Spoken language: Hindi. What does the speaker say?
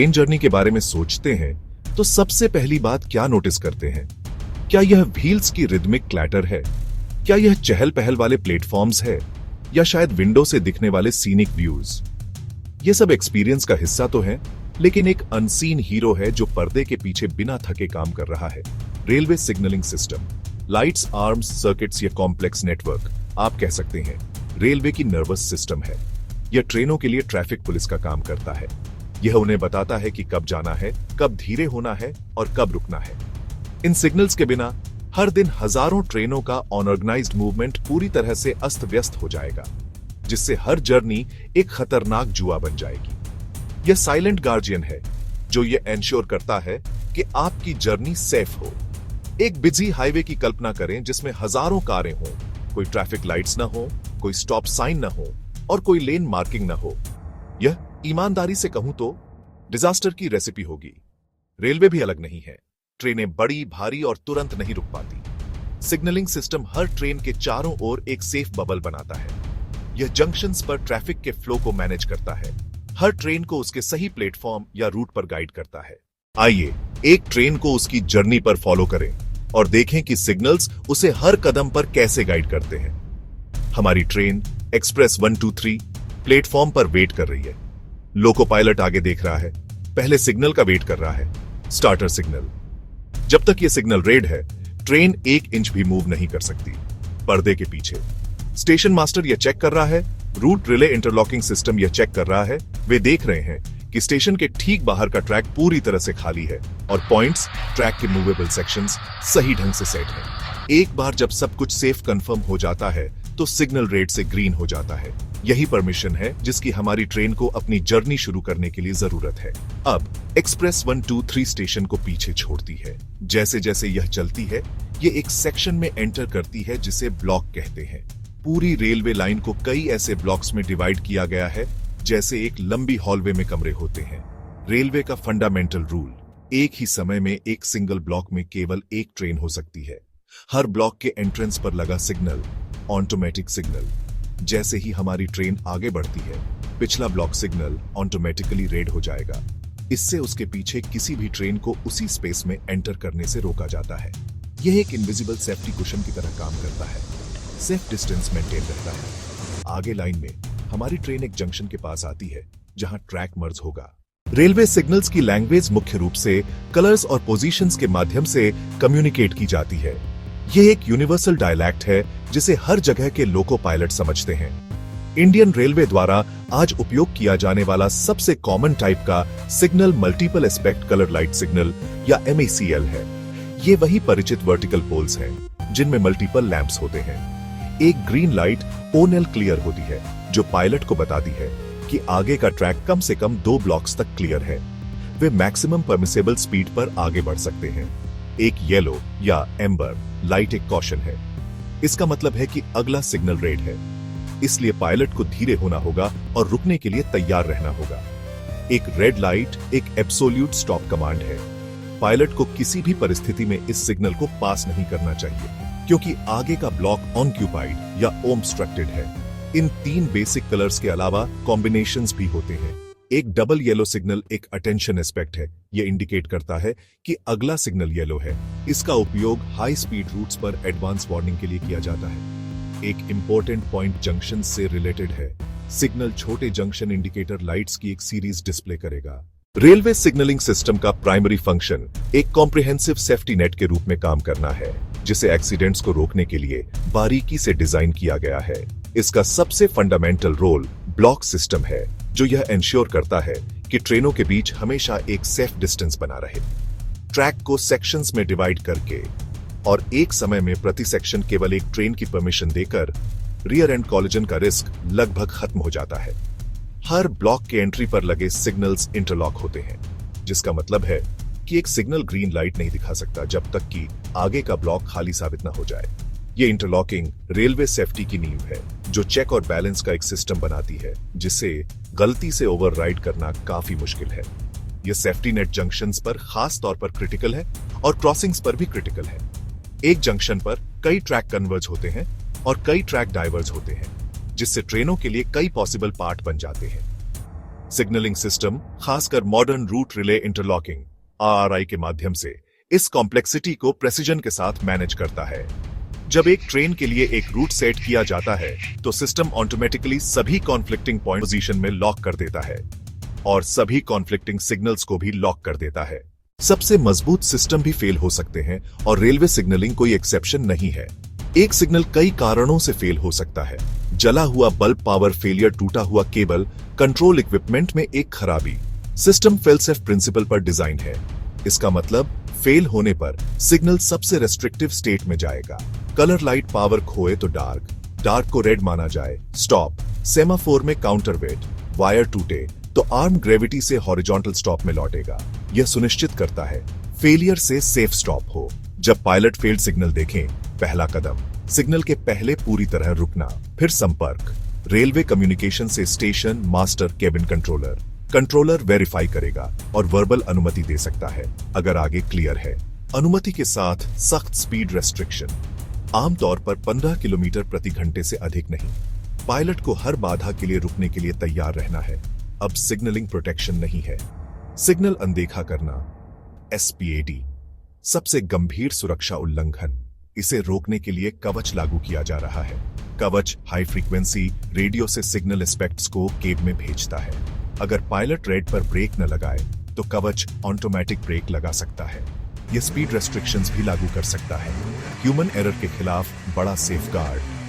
ट्रेन जर्नी के बारे में सोचते हैं तो सबसे पहली बात क्या नोटिस करते हैं? क्या यह व्हील्स की रिदमिक क्लैटर है? क्या यह चहल पहल वाले प्लेटफॉर्म्स है, या शायद विंडो से दिखने वाले सीनिक व्यूज? ये सब एक्सपीरियंस का हिस्सा तो है, लेकिन एक अनसीन हीरो है जो पर्दे के पीछे बिना थके काम कर रहा है। Railway signalling system, lights, arms, circuits या कॉम्प्लेक्स नेटवर्क आप कह सकते हैं, रेलवे की नर्वस सिस्टम है। यह ट्रेनों के लिए ट्रैफिक पुलिस का काम करता है। यह उन्हें बताता है कि कब जाना है, कब धीरे होना है और कब रुकना है। इन सिग्नल्स के बिना हर दिन हजारों ट्रेनों का अनऑर्गेनाइज्ड मूवमेंट पूरी तरह से अस्त व्यस्त हो जाएगा, जिससे हर जर्नी एक खतरनाक जुआ बन जाएगी। यह साइलेंट गार्जियन है जो यह एंश्योर करता है कि आपकी जर्नी सेफ हो। एक बिजी हाईवे की कल्पना करें जिसमें हजारों कारें हों, कोई ट्रैफिक लाइट्स ना हो, कोई स्टॉप साइन ना हो और कोई लेन मार्किंग ना हो। यह ईमानदारी से कहूं तो डिजास्टर की रेसिपी होगी। रेलवे भी अलग नहीं है। ट्रेनें बड़ी, भारी और तुरंत नहीं रुक पाती। सिग्नलिंग सिस्टम हर ट्रेन के चारों ओर एक सेफ बबल बनाता है। यह जंक्शंस पर ट्रैफिक के फ्लो को मैनेज करता है, हर ट्रेन को उसके सही प्लेटफॉर्म या रूट पर गाइड करता है। आइए एक ट्रेन को उसकी जर्नी पर फॉलो करें और देखें कि सिग्नल्स उसे हर कदम पर कैसे गाइड करते हैं। हमारी ट्रेन एक्सप्रेस 123 प्लेटफॉर्म पर वेट कर रही है। लोको पायलट आगे देख रहा है, पहले सिग्नल का वेट कर रहा है, स्टार्टर सिग्नल। जब तक यह सिग्नल रेड है, ट्रेन 1 इंच भी मूव नहीं कर सकती। पर्दे के पीछे स्टेशन मास्टर यह चेक कर रहा है, रूट रिले इंटरलॉकिंग सिस्टम यह चेक कर रहा है। वे देख रहे हैं कि स्टेशन के ठीक बाहर का ट्रैक पूरी तरह से खाली है और पॉइंट्स, ट्रैक के मूवेबल सेक्शंस सही ढंग से सेट हैं। एक बार जब सब कुछ सेफ कंफर्म हो जाता है तो सिग्नल रेड से ग्रीन हो जाता है। यही परमिशन है जिसकी हमारी ट्रेन को अपनी जर्नी शुरू करने के लिए जरूरत है। अब एक्सप्रेस 123 स्टेशन को पीछे छोड़ती है। जैसे जैसे यह चलती है, ये एक सेक्शन में एंटर करती है जिसे ब्लॉक कहते हैं। पूरी रेलवे लाइन को कई ऐसे ब्लॉक्स में डिवाइड किया गया है जैसे एक लंबी हॉलवे में कमरे होते हैं। रेलवे का फंडामेंटल रूल, एक ही समय में एक सिंगल ब्लॉक में केवल एक ट्रेन हो सकती है। हर ब्लॉक के एंट्रेंस पर लगा सिग्नल ऑटोमेटिक सिग्नल। जैसे ही हमारी ट्रेन आगे बढ़ती है, पिछला ब्लॉक सिग्नल ऑटोमेटिकली रेड हो जाएगा। इससे उसके पीछे किसी भी ट्रेन को उसी स्पेस में एंटर करने से रोका जाता है। यह एक इनविजिबल सेफ्टी कुशन की तरह काम करता है। सेफ डिस्टेंस मेंटेन रहता है। आगे लाइन में हमारी ट्रेन एक जंक्शन के पास आती है जहां ट्रैक मर्ज होगा। रेलवे सिग्नल्स की लैंग्वेज मुख्य रूप से कलर्स और पोजीशंस के माध्यम से कम्युनिकेट की जाती है। यह एक यूनिवर्सल डायलैक्ट है जिसे हर जगह के लोको पायलट समझते हैं। इंडियन रेलवे द्वारा आज उपयोग किया जाने वाला सबसे कॉमन टाइप का signal multiple aspect colour light signal या MACL है। ये वही परिचित वर्टिकल पोल्स हैं जिनमें मल्टीपल लैंप्स होते हैं। एक ग्रीन लाइट ओनल क्लियर होती है जो पायलट को बताती है कि आगे का ट्रैक कम से कम 2 ब्लॉक्स तक क्लियर है। वे मैक्सिमम परमिसेबल स्पीड पर आगे बढ़ सकते हैं। एक येलो या एम्बर लाइट एक कॉशन है। इसका मतलब है कि अगला सिग्नल रेड है, इसलिए पायलट को धीरे होना होगा और रुकने के लिए तैयार रहना होगा। एक रेड लाइट एक एब्सोल्यूट स्टॉप कमांड है। पायलट को किसी भी परिस्थिति में इस सिग्नल को पास नहीं करना चाहिए क्योंकि आगे का ब्लॉक ऑनक्यूपाइड या ओब्स्ट्रक्टेड है। इन 3 बेसिक कलर्स के अलावा कॉम्बिनेशंस भी होते हैं। एक डबल येलो सिग्नल एक अटेंशन एस्पेक्ट है। यह इंडिकेट करता है कि अगला सिग्नल येलो है। इसका उपयोग हाई स्पीड रूट्स पर एडवांस वार्निंग के लिए किया जाता है। एक इंपॉर्टेंट पॉइंट जंक्शन से रिलेटेड है। सिग्नल छोटे जंक्शन इंडिकेटर लाइट्स की एक सीरीज डिस्प्ले करेगा। रेलवे सिग्नलिंग सिस्टम का प्राइमरी फंक्शन एक कॉम्प्रिहेंसिव सेफ्टी नेट के रूप में काम करना है, जिसे एक्सीडेंट्स को रोकने के लिए बारीकी से डिजाइन किया गया है। इसका सबसे फंडामेंटल रोल ब्लॉक सिस्टम है, जो यह एंश्योर करता है कि ट्रेनों के बीच हमेशा एक सेफ डिस्टेंस बना रहे। ट्रैक को सेक्शंस में डिवाइड करके और एक समय में प्रति सेक्शन केवल एक ट्रेन की परमिशन देकर रियर एंड कॉलिजन का रिस्क लगभग खत्म हो जाता है। हर ब्लॉक के एंट्री पर लगे सिग्नल्स इंटरलॉक होते हैं, जिसका मतलब है कि एक सिग्नल ग्रीन लाइट नहीं दिखा सकता जब तक कि आगे का ब्लॉक खाली साबित न हो जाए। ये इंटरलॉकिंग रेलवे सेफ्टी की नींव है, जो चेक और बैलेंस का एक सिस्टम बनाती है जिसे गलती से ओवरराइड करना काफी मुश्किल है। यह सेफ्टी नेट जंक्शंस पर खास तौर पर क्रिटिकल है और क्रॉसिंग्स पर भी क्रिटिकल है। एक जंक्शन पर कई ट्रैक कन्वर्ज होते हैं और कई ट्रैक डाइवर्ज होते हैं, जिससे ट्रेनों के लिए कई पॉसिबल पार्ट बन जाते हैं। सिग्नलिंग सिस्टम, खासकर modern route relay interlocking RRI के माध्यम से इस कॉम्प्लेक्सिटी को प्रेसिजन के साथ मैनेज करता है। जब एक ट्रेन के लिए एक रूट सेट किया जाता है तो सिस्टम ऑटोमेटिकली सभी कॉन्फ्लिक्टिंग पॉइंट पोजीशन में लॉक कर देता है और सभी कॉन्फ्लिक्टिंग सिग्नल्स को भी लॉक कर देता है। सबसे मजबूत सिस्टम भी फेल हो सकते हैं और रेलवे सिग्नलिंग कोई एक्सेप्शन नहीं है। एक सिग्नल कई कारणों से फेल हो सकता है। जला हुआ बल्ब, पावर फेलियर, टूटा हुआ केबल, कंट्रोल इक्विपमेंट में एक खराबी। सिस्टम फेल सेफ प्रिंसिपल पर डिजाइन है। इसका मतलब फेल होने पर सिग्नल सबसे रेस्ट्रिक्टिव स्टेट में जाएगा। कलर लाइट पावर खोए तो डार्क को रेड माना जाए, स्टॉप, सेमाफोर में काउंटर वेट, वायर टूटे तो आर्म ग्रेविटी से हॉरिजॉन्टल स्टॉप में लौटेगा। यह सुनिश्चित करता है फेलियर से सेफ स्टॉप हो। जब पायलट फेल्ड सिग्नल देखें, पहला कदम सिग्नल के पहले पूरी तरह रुकना, फिर संपर्क रेलवे कम्युनिकेशन से station master, cabin controller verify करेगा और वर्बल अनुमति दे सकता है अगर आगे क्लियर है। अनुमति के साथ सख्त स्पीड रेस्ट्रिक्शन, आमतौर पर 15 किलोमीटर प्रति घंटे से अधिक नहीं। पायलट को हर बाधा के लिए रुकने के लिए तैयार रहना है। अब सिग्नलिंग प्रोटेक्शन नहीं है। सिग्नल अनदेखा करना, SPAD, सबसे गंभीर सुरक्षा उल्लंघन। इसे रोकने के लिए कवच लागू किया जा रहा है। कवच हाई फ्रीक्वेंसी रेडियो से सिग्नल एस्पेक्ट्स को केब में भेजता है। अगर पायलट रेड पर ब्रेक न लगाए तो कवच ऑटोमेटिक ब्रेक लगा सकता है। यह स्पीड रेस्ट्रिक्शंस भी लागू कर सकता है। ह्यूमन एरर के खिलाफ बड़ा सेफगार्ड।